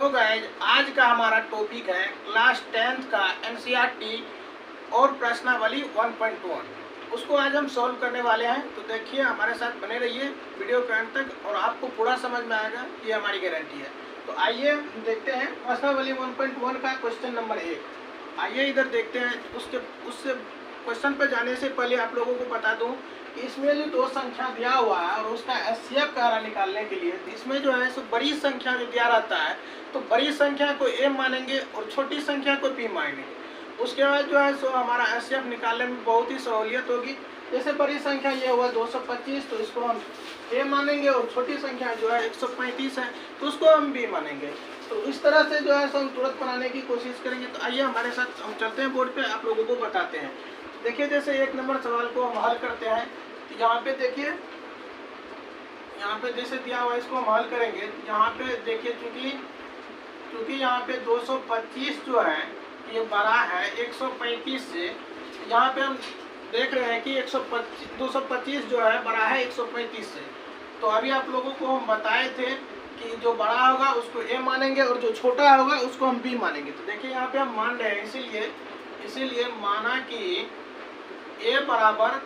तो गाइस आज का हमारा टॉपिक है क्लास 10th का एनसीईआरटी और प्रश्नावली 1.1। उसको आज हम सॉल्व करने वाले हैं। तो देखिए हमारे साथ बने रहिए वीडियो के अंत तक और आपको पूरा समझ में आएगा, ये हमारी गारंटी है। तो आइए देखते हैं प्रश्नावली 1.1 का क्वेश्चन नंबर 1। आइए इधर देखते हैं। उससे क्वेश्चन पर जाने से पहले आप लोगों को बता दूं कि इसमें जो दो संख्या दिया हुआ है और उसका एचसीएफ कार्य निकालने के लिए इसमें जो है सो बड़ी संख्या जो दिया रहता है तो बड़ी संख्या को ए मानेंगे और छोटी संख्या को पी मानेंगे। उसके बाद जो है सो हमारा एचसीएफ निकालने में बहुत ही सहूलियत होगी। जैसे बड़ी संख्या ये हुआ 225, तो इसको हम ए मानेंगे और छोटी संख्या जो है 135 है तो उसको हम बी मानेंगे। तो इस तरह से जो है सो हम तुरंत बनाने की कोशिश करेंगे। तो आइए हमारे साथ हम चलते हैं बोर्ड पे, आप लोगों को बताते हैं। देखिए जैसे 1 नंबर सवाल को हम हल करते हैं। तो यहाँ पे देखिए, यहाँ पे जैसे दिया हुआ इसको हम हल करेंगे। यहाँ पे देखिए चूंकि यहाँ पे 225 जो है ये बड़ा है 135 से, यहाँ पे हम देख रहे हैं कि 225 जो है बड़ा है 135 से। तो अभी आप लोगों को हम बताए थे कि जो बड़ा होगा उसको ए मानेंगे और जो छोटा होगा उसको हम बी मानेंगे। तो देखिए यहाँ पे हम मान रहे हैं, इसीलिए माना कि ए बराबर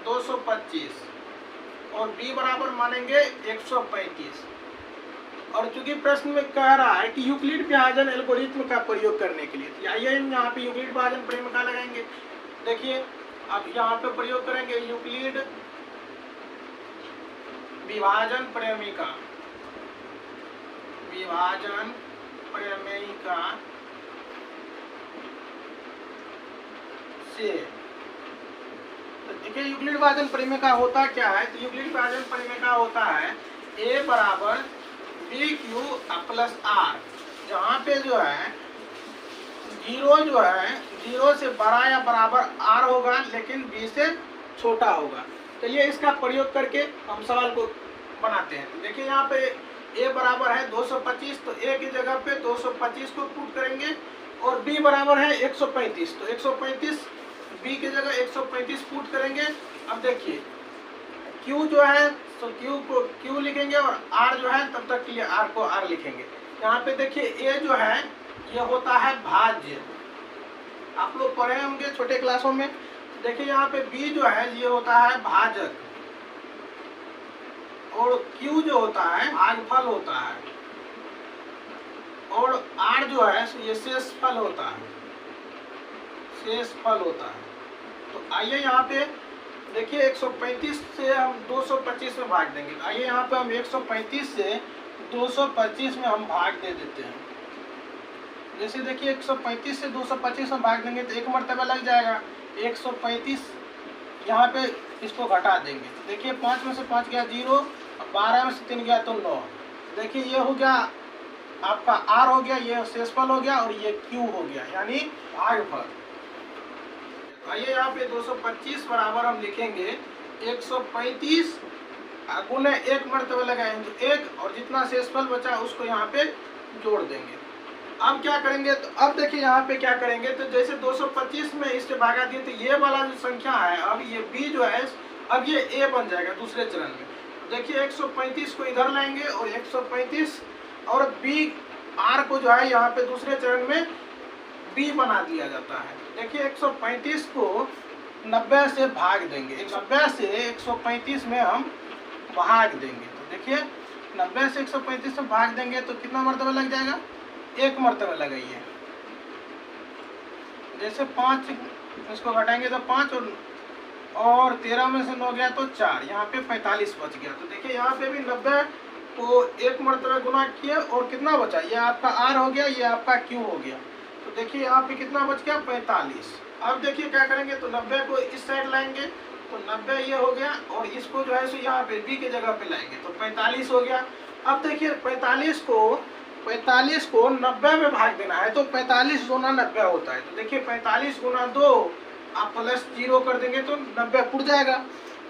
225 और बी बराबर मानेंगे 135। और चूंकि प्रश्न में कह रहा है कि यूक्लिड विभाजन एल्गोरिथ्म का प्रयोग करने के लिए, आइए हम यहाँ पे यूक्लिड विभाजन प्रेमिका लगाएंगे। देखिए अब यहाँ पे प्रयोग करेंगे यूक्लिड विभाजन प्रेमिका से। तो देखिए यूक्लिड विभाजन प्रेमिका होता क्या है। तो यूक्लिड विभाजन प्रेमिका होता है ए बराबर बी क्यू प्लस आर, जहाँ पे जो है जीरो से बड़ा या बराबर आर होगा लेकिन बी से छोटा होगा। चलिए इसका प्रयोग करके हम सवाल को बनाते हैं। तो देखिए यहाँ पे ए बराबर है 225, तो ए की जगह पे 225 को पुट करेंगे और बी बराबर है 135, तो 135 बी की जगह 135 पुट करेंगे। अब देखिए क्यू जो है तो क्यू को क्यू लिखेंगे और आर जो है तब तक के लिए आर को आर लिखेंगे। यहाँ पे देखिए ए जो है ये होता है भाज्य, आप लोग पढ़े होंगे छोटे क्लासों में। देखिए यहाँ पे बी जो है ये होता है भाजक और क्यू जो होता है भागफल होता है और आर जो है ये शेषफल होता है, तो आइए यहाँ पे देखिए 135 से हम 225 में भाग देंगे। आइए यहाँ पे हम 135 से 225 में हम भाग दे देते हैं। जैसे देखिए 135 से 225 में भाग देंगे तो एक मरतबा लग जाएगा 135, यहाँ पे इसको घटा देंगे। देखिए 5 में से 5 गया 0, 12 में से 3 गया तो 9। देखिए ये हो गया आपका आर हो गया, ये शेषफल हो गया और ये क्यू हो गया यानी भागफल। आइए यहाँ पे 225 बराबर हम लिखेंगे 135 गुने 1 मरतबा लगाएंगे तो 1 और जितना शेषफल बचा उसको यहाँ पे जोड़ देंगे। अब क्या करेंगे, तो अब देखिए यहाँ पे क्या करेंगे, तो जैसे 225 में इससे भागा दिए तो ये वाला जो संख्या है अब ये b जो है अब ये a बन जाएगा दूसरे चरण में। देखिए 135 को इधर लाएंगे और 135 और b r को जो है यहाँ पे दूसरे चरण में b बना दिया जाता है। देखिए 135 को 90 से भाग देंगे, 90 से 135 में हम भाग देंगे। तो देखिए 90 से 135 में भाग देंगे तो कितना मरतबा लग जाएगा, 1 मरतबा लगाइए। जैसे 5 इसको घटाएंगे तो 5 और 13 में से 9 गया तो 4, यहाँ पे 45 बच गया। तो देखिए यहाँ पे भी 90 को 1 मरतबा गुना किया और कितना बचा, ये आपका आर हो गया, ये आपका क्यू हो गया। तो देखिए यहाँ पे कितना बच गया 45। अब देखिए क्या करेंगे, तो 90 को इस साइड लाएंगे तो 90 ये हो गया और इसको जो है सो यहाँ पे बी की जगह पे लाएंगे तो 45 हो गया। अब देखिए 45 को 90 में भाग देना है तो 45 गुना 90 होता है। तो देखिए 45 गुना 2 आप प्लस 0 कर देंगे तो 90 फुट जाएगा।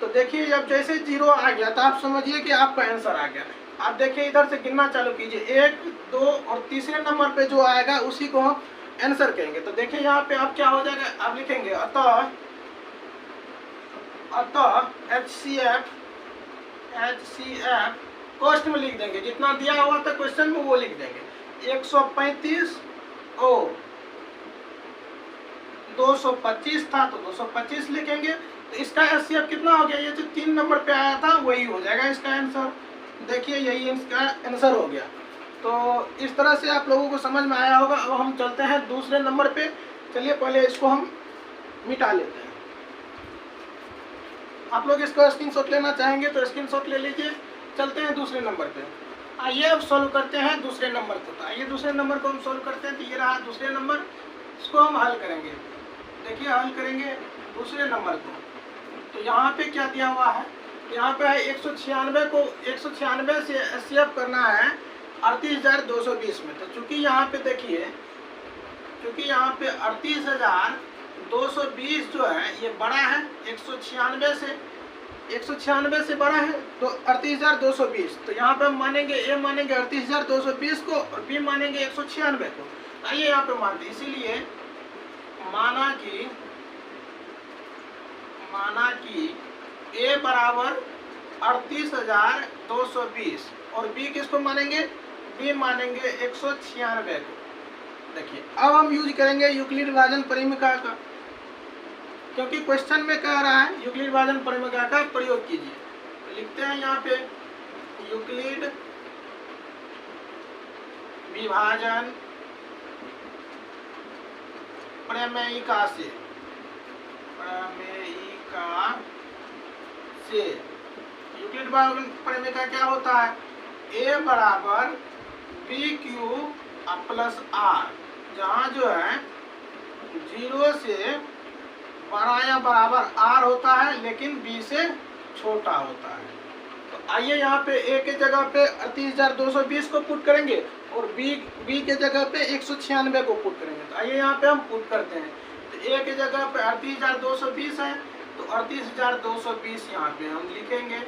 तो देखिए जब जैसे 0 आ गया तो आप समझिए कि आपका आंसर आ गया। आप देखिए इधर से गिनना चालू कीजिए, 1, 2 और तीसरे नंबर पे जो आएगा उसी को हम आंसर कहेंगे। तो देखिए यहाँ पे आप क्या हो जाएगा, आप लिखेंगे अतः HCF कॉस्ट में लिख देंगे, जितना दिया हुआ था क्वेश्चन में वो लिख देंगे। 135 और 225 था तो 225 लिखेंगे। तो इसका एचसीएफ कितना हो गया, ये जो 3 नंबर पे आया था वही हो जाएगा इसका आंसर। देखिए यही इसका आंसर हो गया। तो इस तरह से आप लोगों को समझ में आया होगा। अब हम चलते हैं दूसरे नंबर पे। चलिए पहले इसको हम मिटा लेते हैं। आप लोग इसको स्क्रीनशॉट लेना चाहेंगे तो स्क्रीनशॉट ले लीजिए। चलते हैं दूसरे नंबर पे। आइए अब सॉल्व करते हैं दूसरे नंबर को। तो आइए दूसरे नंबर को हम सॉल्व करते हैं। तो ये रहा दूसरे नंबर, इसको हम हल करेंगे। देखिए हल करेंगे दूसरे नंबर को। तो यहाँ पे क्या दिया हुआ है, यहाँ पे है 196 को 196 से एचसीएफ करना है 38,220 में। तो चूंकि यहाँ पे देखिए, क्योंकि यहाँ पे 38,220 जो है ये बड़ा है 196 से बड़ा है, तो 38,220। तो यहाँ पे हम मानेंगे, ए मानेंगे 38,220 को और बी मानेंगे 196 को। आइए यहाँ पे मानते, इसीलिए माना कि ए बराबर 38,220 और बी किसको मानेंगे, बी मानेंगे 196 को। देखिए अब हम यूज करेंगे यूक्लिड विभाजन परिमिका का, क्योंकि क्वेश्चन में कह रहा है यूक्लिड विभाजन परिमिका का प्रयोग कीजिए। तो लिखते हैं यहाँ पे यूक्लिड विभाजन प्रमेयिका से यूक्लिड विभाजन परिमिका क्या होता है, ए बराबर बी क्यू प्लस आर, जहाँ जो है 0 से बड़ा या बराबर आर होता है लेकिन बी से छोटा होता है। तो आइए यहाँ पे ए के जगह पे 38,220 को पुट करेंगे और बी के जगह पे 196 को पुट करेंगे। तो आइए यहाँ पे हम पुट करते हैं। तो ए के जगह पे 38,220 है तो 38,220 यहाँ पे हम लिखेंगे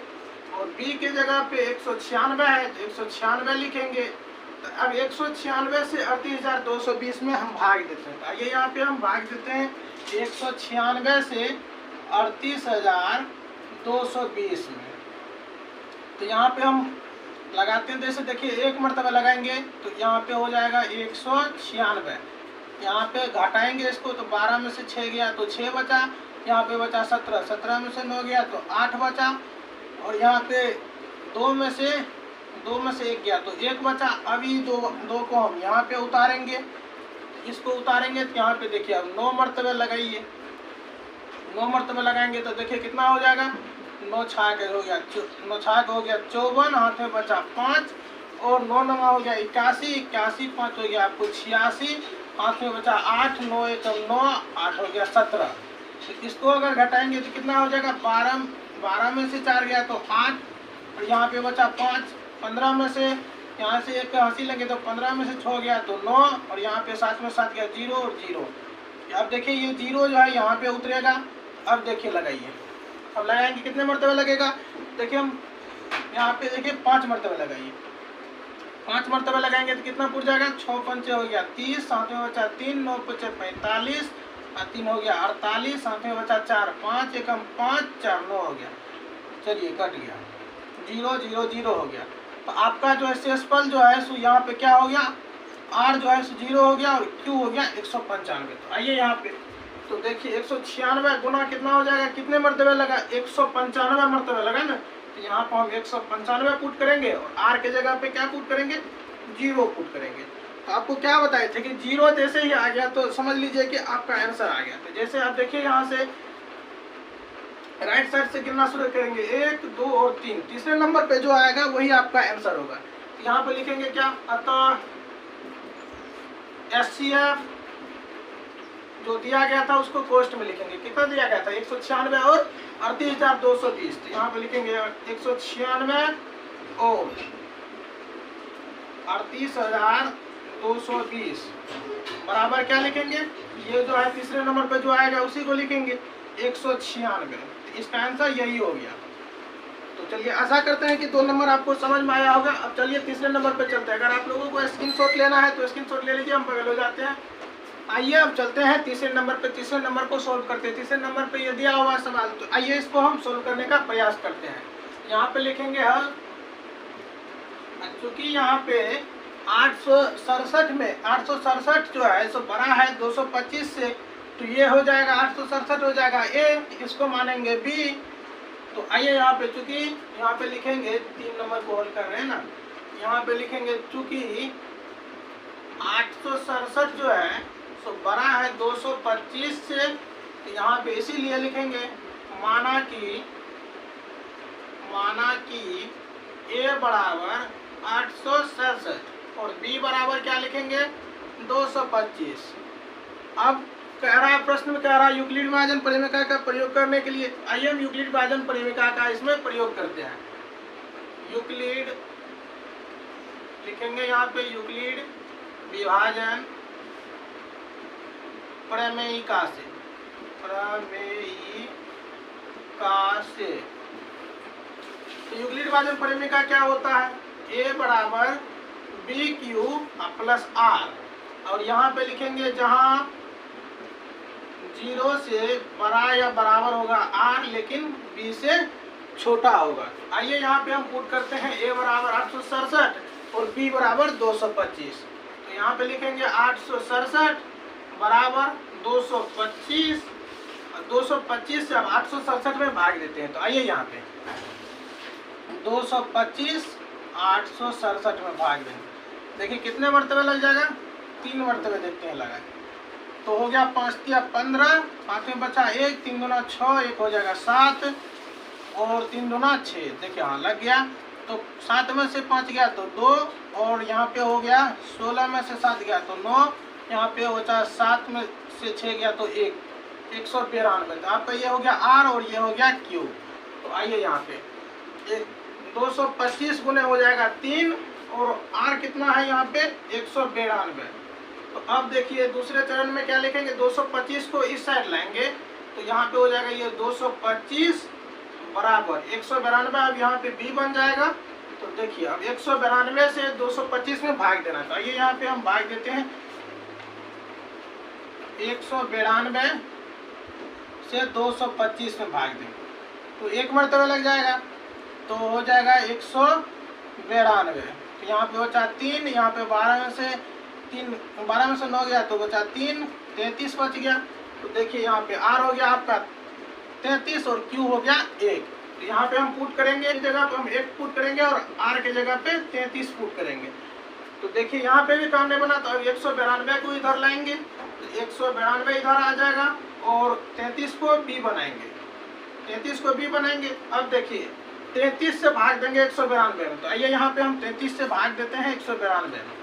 और बी के जगह पे 196 है तो 196 लिखेंगे। तो अब 196 से 38,220 में हम भाग देते हैं। तो आइए यहाँ पे हम भाग देते हैं 196 से 38,220 में। तो यहाँ पे हम लगाते हैं, जैसे देखिए एक मरतबा लगाएंगे तो यहाँ पे हो जाएगा 196। यहाँ पे घटाएंगे इसको तो 12 में से 6 गया तो 6 बचा, यहाँ पे बचा 17, 17 में से 9 गया तो 8 बचा और यहाँ पे 2 में से 1 गया तो 1 बचा। अभी दो को हम यहाँ पे उतारेंगे, इसको उतारेंगे तो यहाँ पे देखिए अब 9 मरतबे लगाइए। 9 मरतबे लगाएंगे तो देखिए कितना हो जाएगा, 9 छाक हो गया 54, हाथ में बचा 5 और 9 नमा हो गया 81, 81 5 हो गया आपको 86, हाथ में बचा 8, 9 1 9, 8 हो गया 17। तो इसको अगर घटाएंगे तो कितना हो जाएगा, 12 में से 4 गया तो 8 और यहाँ पे बचा 5, 15 में से यहाँ से एक हंसी लगे तो 15 में से 6 गया तो 9 और यहाँ पे 7 में 7 गया 0 और 0। अब देखिए ये 0 जो है यहाँ पे उतरेगा। अब देखिए लगाइए, अब लगाएंगे कितने मरतबे लगेगा, देखिए हम यहाँ पे देखिए 5 मरतबे लगाइए। 5 मरतबे लगाएंगे तो कितना पुर जाएगा, 6 पंचे हो गया 30, साथ में बचा 3, 9 पचे 45 और 3 हो गया 48, साथ में बचा 4, 5 एकम 5, 4 9 हो गया। चलिए कट गया, 0 0 0 हो गया। तो आपका जो है शेषफल जो है सो यहाँ पे क्या हो गया, R जो है सो 0 हो गया और Q हो गया 195। तो आइए यहाँ पे तो देखिए 196 गुना कितना हो जाएगा, कितने मरतबे लगा, 195 मरतबे लगा ना। तो यहाँ पर हम 195 पुट करेंगे और R के जगह पे क्या पुट करेंगे, 0 पुट करेंगे। तो आपको क्या बताए थे कि 0 जैसे ही आ गया तो समझ लीजिए कि आपका आंसर आ गया। तो जैसे आप देखिए यहाँ से राइट साइड से गिनना शुरू करेंगे 1 2 और 3, तीसरे नंबर पे जो आएगा वही आपका आंसर होगा। यहाँ पे लिखेंगे क्या, अतः एचसीएफ जो दिया गया था उसको कोष्ट में लिखेंगे, कितना दिया गया था 196 और 38,220। तो यहाँ पे लिखेंगे 196 और 38,220 बराबर क्या लिखेंगे, ये जो है तीसरे नंबर पे जो आएगा उसी को लिखेंगे 196। इसका आंसर यही हो गया। तो चलिए आशा करते हैं कि 2 नंबर आपको समझ में आया होगा। अब चलिए तीसरे नंबर पे चलते हैं। अगर आप लोगों को स्क्रीनशॉट लेना है तो स्क्रीनशॉट ले लीजिए, हम बगल हो जाते हैं। आइए अब चलते हैं तीसरे नंबर पे, तीसरे नंबर को सोल्व करते हैं। तीसरे नंबर पे ये दिया हुआ सवाल, तो आइए इसको हम सोल्व करने का प्रयास करते हैं। यहाँ पे लिखेंगे हल, चूंकि यहाँ पे 867 में 867 जो है सो बड़ा है 225 से, तो ये हो जाएगा 867 हो जाएगा ए, इसको मानेंगे बी। तो आइए यहाँ पे, चूंकि यहाँ पे लिखेंगे 3 नंबर को हल कर रहे हैं ना, यहाँ पे लिखेंगे चूंकि 867 जो है सो बड़ा है 225 से, तो यहाँ पे इसीलिए लिखेंगे माना कि ए बराबर 867 और बी बराबर क्या लिखेंगे 225। अब कह रहा है, प्रश्न में कह रहा है यूक्लिड विभाजन परिमेय का प्रयोग करने के लिए। आइए हम यूक्लिड विभाजन परिमेय का इसमें प्रयोग करते हैं। यूक्लिड लिखेंगे यहाँ पे, यूक्लिड विभाजन प्रमेयिका से। तो यूक्लिड विभाजन प्रमेयिका क्या होता है, ए बराबर बी क्यू प्लस आर, और यहाँ पे लिखेंगे जहाँ 0 से बड़ा या बराबर होगा आर लेकिन बी से छोटा होगा। आइए यहाँ पे हम पुट करते हैं ए बराबर 867 और बी बराबर 225। तो यहाँ पे लिखेंगे 867 बराबर 225, 225 से हम 867 में भाग देते हैं। तो आइए यहाँ पे 225 867 में भाग देंगे, देखिए कितने मरतबे लग जाएगा, 3 मरतबे देखते हैं लगा। तो हो गया 5 तिया 15, 5 में बचा 1, 3 दूना 6, 1 हो जाएगा 7 और 3 दूना 6, देखिए हाँ लग गया। तो 7 में से 5 गया तो 2, और यहाँ पे हो गया 16 में से 7 गया तो 9, यहाँ पे बचा 7 में से 6 गया तो 1, 192। तो आपका ये हो गया आर और ये हो गया क्यू। तो आइए यहाँ पे 225 गुने हो जाएगा 3 और आर कितना है यहाँ पे 192। तो अब देखिए दूसरे चरण में क्या लिखेंगे, 225 को इस साइड लाएंगे तो यहाँ पे हो जाएगा ये 225 बराबर 192। अब यहाँ पे बी बन जाएगा। तो देखिए अब 192 से 225 में भाग देना। तो आइए यहाँ पे हम भाग देते हैं, 192 से 225 में भाग देंगे तो 1 मरतबा लग जाएगा, तो हो जाएगा 192। तो यहाँ पे बचा 3, यहाँ पे 12 में से 9 गया तो बचा 3, 33 बच गया। तो देखिए यहाँ पे आर हो गया आपका 33 और क्यू हो गया 1। तो यहाँ पे हम पुट करेंगे, इस जगह पे हम 1 पुट करेंगे और आर के जगह पे 33 पुट करेंगे। तो देखिए यहाँ पे भी काम नहीं बना, तो अब 192 को इधर लाएंगे तो 192 इधर आ जाएगा और 33 को बी बनाएंगे, 33 को बी बनाएंगे। अब देखिए 33 से भाग देंगे 192 में। तो आइए यहाँ पे हम 33 से भाग देते हैं 192 में।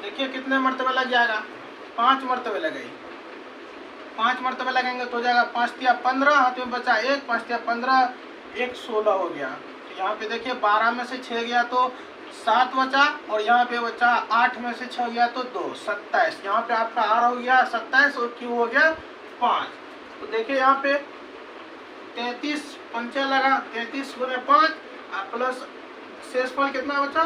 देखिए कितने मरतबे लग जाएगा, 5 मरतबे लगेगी। 5 मरतबे लगेंगे तो हो जाएगा 5 तिया 15, हाथ में बचा 1, 5 तिया 15, 1 16 हो गया। तो यहाँ पे देखिए 12 में से 6 गया तो 7 बचा, और यहाँ पे बचा 8 में से 6 गया तो 2, 27। यहाँ पे आपका आर हो गया 27 और क्यू हो गया 5। तो देखिए यहाँ पे 33 पंचे लगा, 33 गुने 5 प्लस शेषफल कितना बचा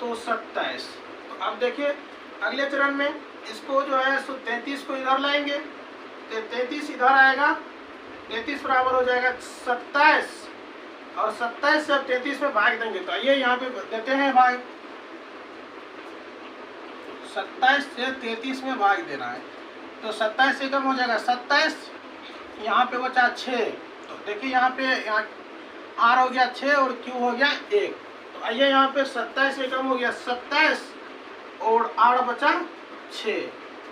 तो 27। तो अब देखिए अगले चरण में इसको जो है सो 33 को इधर लाएंगे तो 33 इधर आएगा, 33 बराबर हो जाएगा 27 और 27 से अब 33 में भाग देंगे। तो आइए यहाँ पे देते हैं भाग, 27 से 33 में भाग देना है। तो 27 से कम हो जाएगा 27, यहाँ पे बचा 6। तो देखिए यहाँ पे आर हो गया 6 और क्यू हो गया 1। तो आइए यहाँ पे 27 से कम हो गया 27 और आर बचा 6।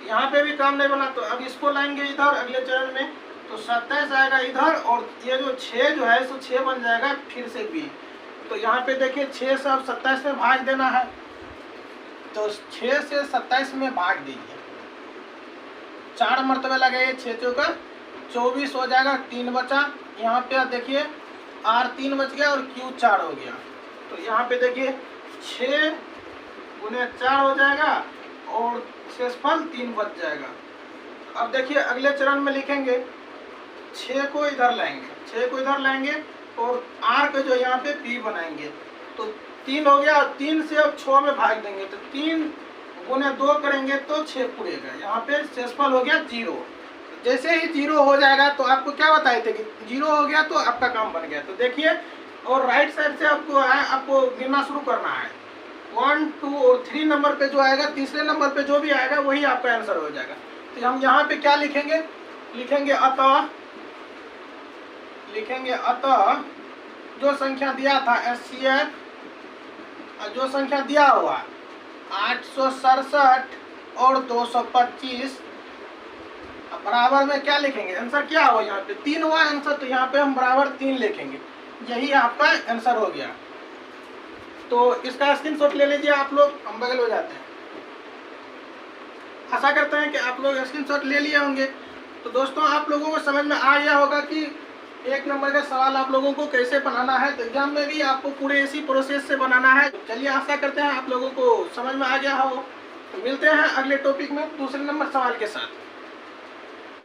यहाँ पे भी काम नहीं बना, तो अब इसको लाएंगे इधर अगले चरण में। तो 27 आएगा इधर और ये जो 6 जो है सो 6 बन जाएगा फिर से बी। तो यहाँ पे देखिए 6 से अब 27 में भाग देना है, तो 6 से 27 में भाग दीजिए, 4 मरतबे लगेगा, 6 चौका 24 हो जाएगा, 3 बचा। यहाँ पे देखिए आर 3 बच गया और क्यू 4 हो गया। तो यहाँ पे देखिए 6 गुने 4 हो जाएगा और शेषफल 3 बच जाएगा। अब देखिए अगले चरण में लिखेंगे 6 को इधर लाएंगे, 6 को इधर लाएंगे और आर को जो यहाँ पे बी बनाएंगे। तो 3 हो गया, 3 से अब 6 में भाग देंगे तो 3 गुने 2 करेंगे तो 6 पूरेगा। यहाँ पे शेषफल हो गया 0। जैसे ही 0 हो जाएगा तो आपको क्या बताए थे कि 0 हो गया तो आपका काम बन गया। तो देखिए और राइट साइड से आपको गिनना शुरू करना है। 1, 2 और 3 नंबर पे जो आएगा, तीसरे नंबर पे जो भी आएगा वही आपका आंसर हो जाएगा। तो हम यहाँ पे क्या लिखेंगे, लिखेंगे अतः जो संख्या दिया था SCF, जो संख्या दिया हुआ 867 और 225 बराबर में क्या लिखेंगे, आंसर क्या हुआ यहाँ पे 3 हुआ आंसर, तो यहाँ पे हम बराबर 3 लिखेंगे। यही आपका आंसर हो गया। तो इसका स्क्रीनशॉट ले लीजिए आप लोग, हम बगल हो जाते हैं। आशा करते हैं कि आप लोग स्क्रीनशॉट ले लिए होंगे। तो दोस्तों आप लोगों को समझ में आ गया होगा कि 1 नंबर का सवाल आप लोगों को कैसे बनाना है। तो एग्जाम में भी आपको पूरे इसी प्रोसेस से बनाना है। तो चलिए आशा करते हैं आप लोगों को समझ में आ गया हो। तो मिलते हैं अगले टॉपिक में दूसरे नंबर सवाल के साथ।